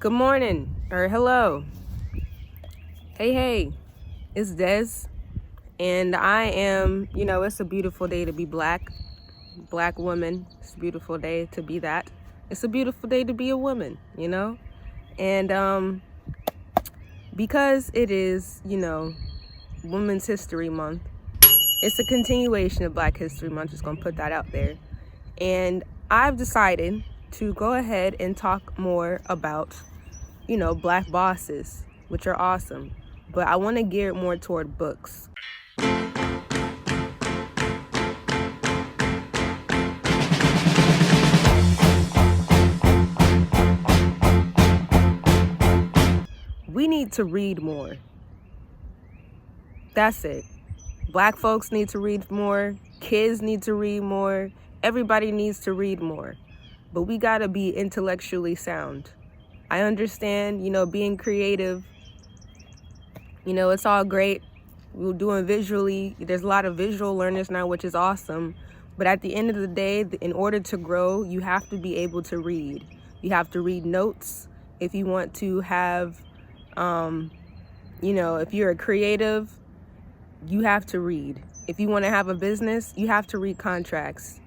Good morning, or hello. Hey, it's Des, and I am, it's a beautiful day to be black woman. It's a beautiful day to be that. It's a beautiful day to be a woman, and because it is, Women's History Month, it's a continuation of Black History Month. Just gonna put that out there. And I've decided to go ahead and talk more about black bosses, which are awesome, but I want to gear it more toward books. We need to read more. That's it. Black folks need to read more. Kids need to read more. Everybody needs to read more. But we gotta be intellectually sound. I understand, being creative, it's all great. We're doing visually. There's a lot of visual learners now, which is awesome. But at the end of the day, in order to grow, you have to be able to read. You have to read notes. If you want to have, if you're a creative, you have to read. If you want to have a business, you have to read contracts.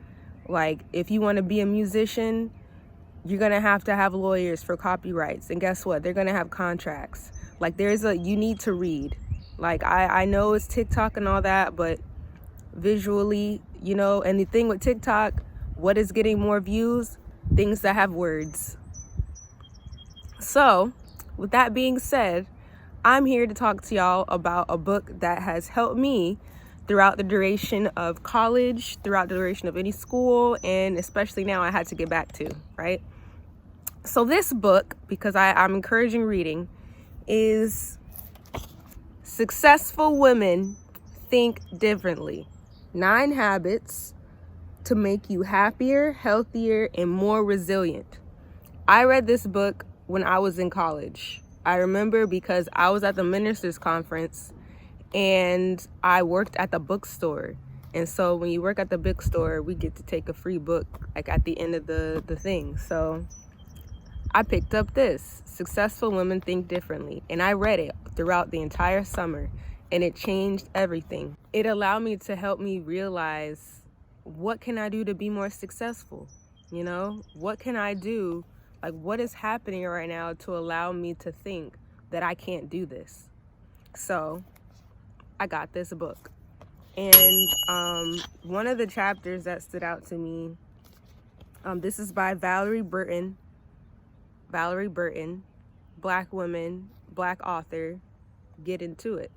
Like, if you want to be a musician, you're going to have lawyers for copyrights. And guess what? They're going to have contracts. Like, you need to read. Like, I know it's TikTok and all that, but visually, and the thing with TikTok, what is getting more views? Things that have words. So, with that being said, I'm here to talk to y'all about a book that has helped me throughout the duration of college, throughout the duration of any school, and especially now I had to get back to, right? So this book, because I'm encouraging reading, is Successful Women Think Differently. 9 Habits to Make You Happier, Healthier, and More Resilient. I read this book when I was in college. I remember because I was at the Ministers Conference and I worked at the bookstore. And so when you work at the bookstore, we get to take a free book like at the end of the thing. So I picked up this, Successful Women Think Differently, and I read it throughout the entire summer, and it changed everything. It allowed me to help me realize, what can I do to be more successful? What can I do? Like, what is happening right now to allow me to think that I can't do this? So I got this book. And one of the chapters that stood out to me, this is by Valerie Burton, Black woman, Black author. Get into it.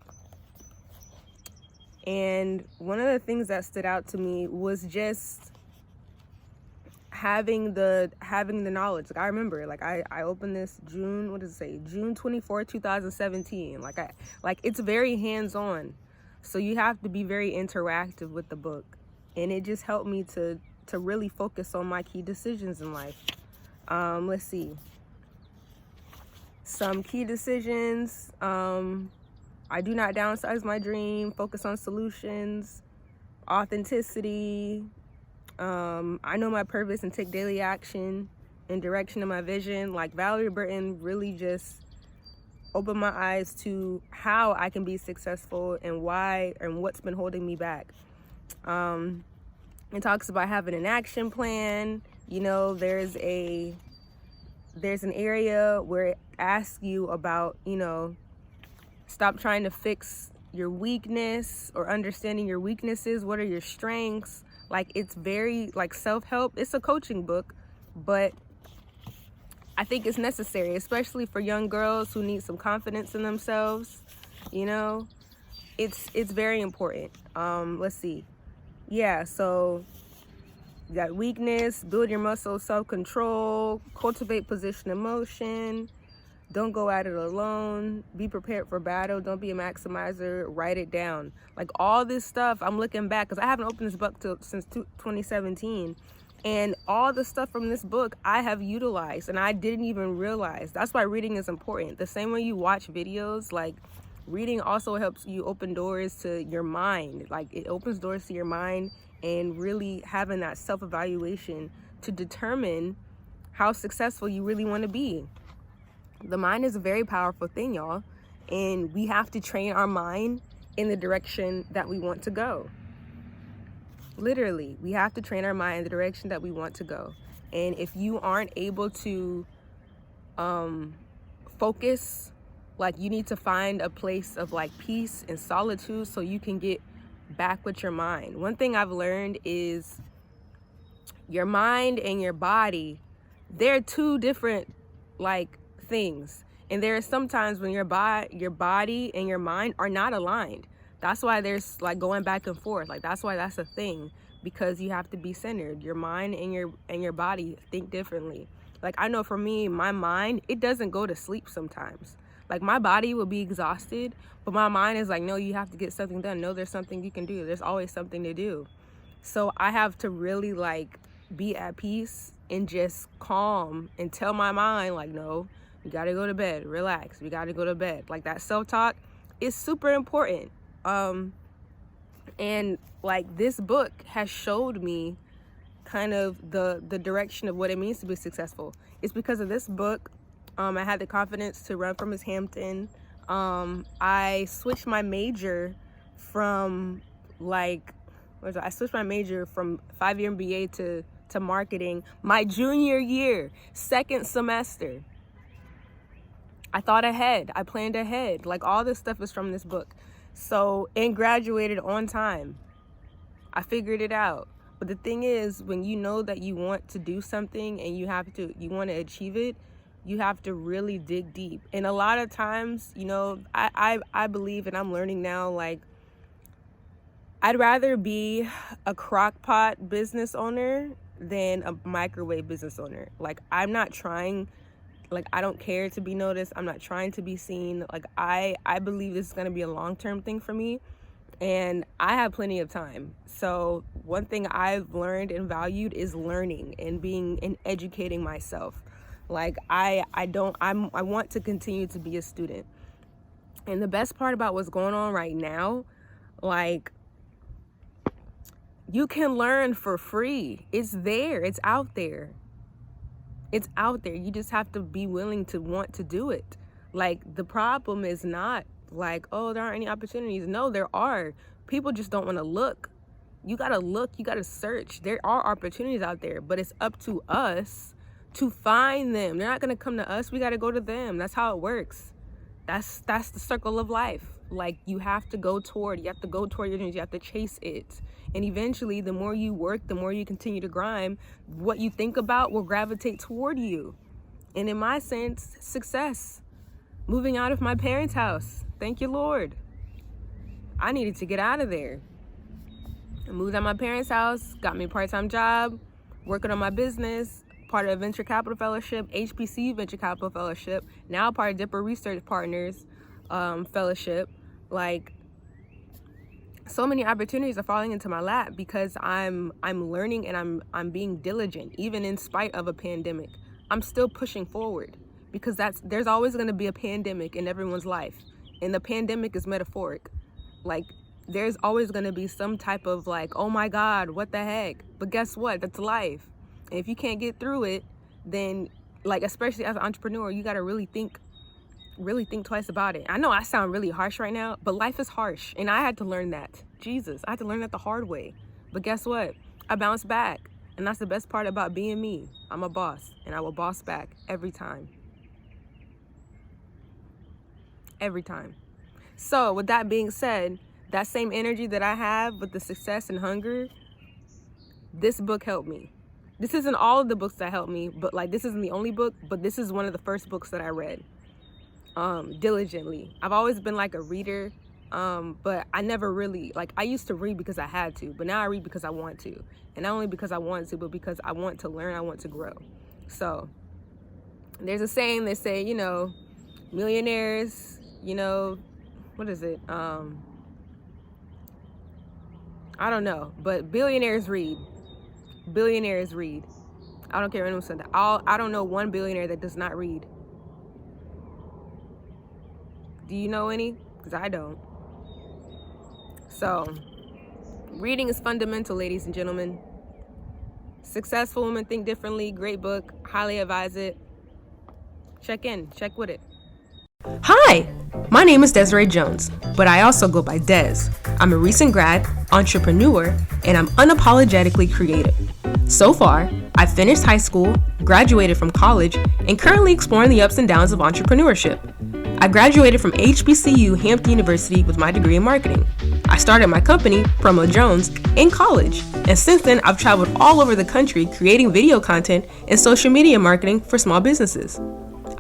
And one of the things that stood out to me was just having the knowledge. Like, I remember, like, I opened this June 24, 2017. Like it's very hands-on. So you have to be very interactive with the book. And it just helped me to really focus on my key decisions in life. Let's see. Some key decisions. I do not downsize my dream. Focus on solutions. Authenticity. I know my purpose and take daily action in direction of my vision. Like, Valerie Burton really just opened my eyes to how I can be successful and why and what's been holding me back. It talks about having an action plan. There's an area where it asks you about, stop trying to fix your weakness or understanding your weaknesses. What are your strengths? Like, it's very like self-help. It's a coaching book, but I think it's necessary, especially for young girls who need some confidence in themselves. It's very important. Let's see. Yeah, so you got weakness, build your muscle, self-control, cultivate position of motion, don't go at it alone, be prepared for battle, don't be a maximizer, write it down. Like, all this stuff, I'm looking back, because I haven't opened this book since 2017, and all the stuff from this book I have utilized, and I didn't even realize. That's why reading is important. The same way you watch videos, like, reading also helps you open doors to your mind. Like, it opens doors to your mind, and really having that self-evaluation to determine how successful you really want to be. The mind is a very powerful thing, y'all. And we have to train our mind in the direction that we want to go. Literally, we have to train our mind in the direction that we want to go. And if you aren't able to focus, like, you need to find a place of like peace and solitude so you can get back with your mind. One thing I've learned is your mind and your body, they're two different like things. And there are sometimes when your body and your mind are not aligned. That's why there's like going back and forth. Like, that's why that's a thing, because you have to be centered. Your mind and your body think differently. Like, I know for me, my mind, it doesn't go to sleep sometimes. Like, my body will be exhausted, but my mind is like, no, you have to get something done. No, there's something you can do. There's always something to do. So I have to really like be at peace and just calm and tell my mind like, no, you gotta go to bed, relax, we gotta go to bed. Like, that self-talk is super important. And like, this book has showed me kind of the direction of what it means to be successful. It's because of this book, I had the confidence to run for Miss Hampton. I switched my major from like, I switched my major from 5-year MBA to marketing my junior year, second semester. I thought ahead, I planned ahead. Like, all this stuff is from this book. So, and graduated on time. I figured it out. But the thing is, when you know that you want to do something and you want to achieve it, you have to really dig deep. And a lot of times, you know, I believe, and I'm learning now, like, I'd rather be a crock pot business owner than a microwave business owner. Like, I'm not trying, like, I don't care to be noticed. I'm not trying to be seen. Like, I believe this is going to be a long-term thing for me, and I have plenty of time. So one thing I've learned and valued is learning and being and educating myself. Like, I want to continue to be a student. And the best part about what's going on right now, like, you can learn for free. It's there. It's out there. It's out there. You just have to be willing to want to do it. Like, the problem is not like, oh, there aren't any opportunities. No, there are. People just don't want to look. You got to look. You got to search. There are opportunities out there, but it's up to us to find them. They're not going to come to us. We got to go to them. That's how it works. That's the circle of life. Like, you have to go toward your dreams. You have to chase it. And eventually, the more you work, the more you continue to grind, what you think about will gravitate toward you. And in my sense, success. Moving out of my parents' house. Thank you, Lord. I needed to get out of there. I moved out of my parents' house, got me a part-time job, working on my business, part of a venture capital fellowship, HPC venture capital fellowship, now part of Dipper Research Partners fellowship. Like, so many opportunities are falling into my lap because I'm learning and I'm being diligent, even in spite of a pandemic. I'm still pushing forward because there's always going to be a pandemic in everyone's life, and the pandemic is metaphoric. Like, there's always going to be some type of like, oh my God, what the heck? But guess what? That's life. And if you can't get through it, then, like, especially as an entrepreneur, you got to really think twice about it. I know I sound really harsh right now, but life is harsh. And I had to learn that. Jesus, I had to learn that the hard way. But guess what? I bounced back. And that's the best part about being me. I'm a boss, and I will boss back every time. Every time. So with that being said, that same energy that I have with the success and hunger, this book helped me. This isn't all of the books that helped me, but like, this isn't the only book, but this is one of the first books that I read diligently. I've always been like a reader, but I never really, like, I used to read because I had to, but now I read because I want to. And not only because I want to, but because I want to learn, I want to grow. So there's a saying that say, you know, millionaires, you know, what is it? I don't know, but billionaires read. Billionaires read. I don't care anyone said that. I don't know one billionaire that does not read. Do you know any? Because I don't. So, reading is fundamental, ladies and gentlemen. Successful Women Think Differently. Great book. Highly advise it. Check with it. Hi, my name is Desiree Jones, but I also go by Des. I'm a recent grad, entrepreneur, and I'm unapologetically creative. So far, I've finished high school, graduated from college, and currently exploring the ups and downs of entrepreneurship. I graduated from HBCU Hampton University with my degree in marketing. I started my company, Promo Jones, in college, and since then I've traveled all over the country creating video content and social media marketing for small businesses.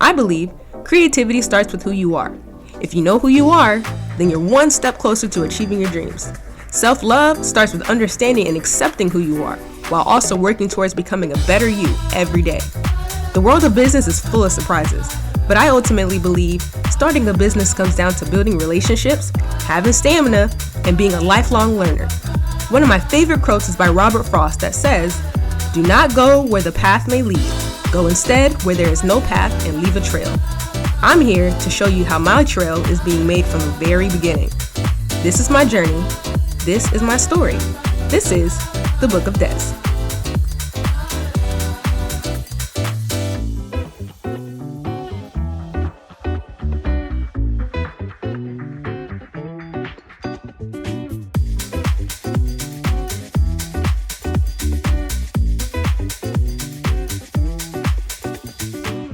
I believe creativity starts with who you are. If you know who you are, then you're one step closer to achieving your dreams. Self-love starts with understanding and accepting who you are, while also working towards becoming a better you every day. The world of business is full of surprises, but I ultimately believe starting a business comes down to building relationships, having stamina, and being a lifelong learner. One of my favorite quotes is by Robert Frost that says, "Do not go where the path may lead. Go instead where there is no path and leave a trail." I'm here to show you how my trail is being made from the very beginning. This is my journey. This is my story. This is the Book of Des.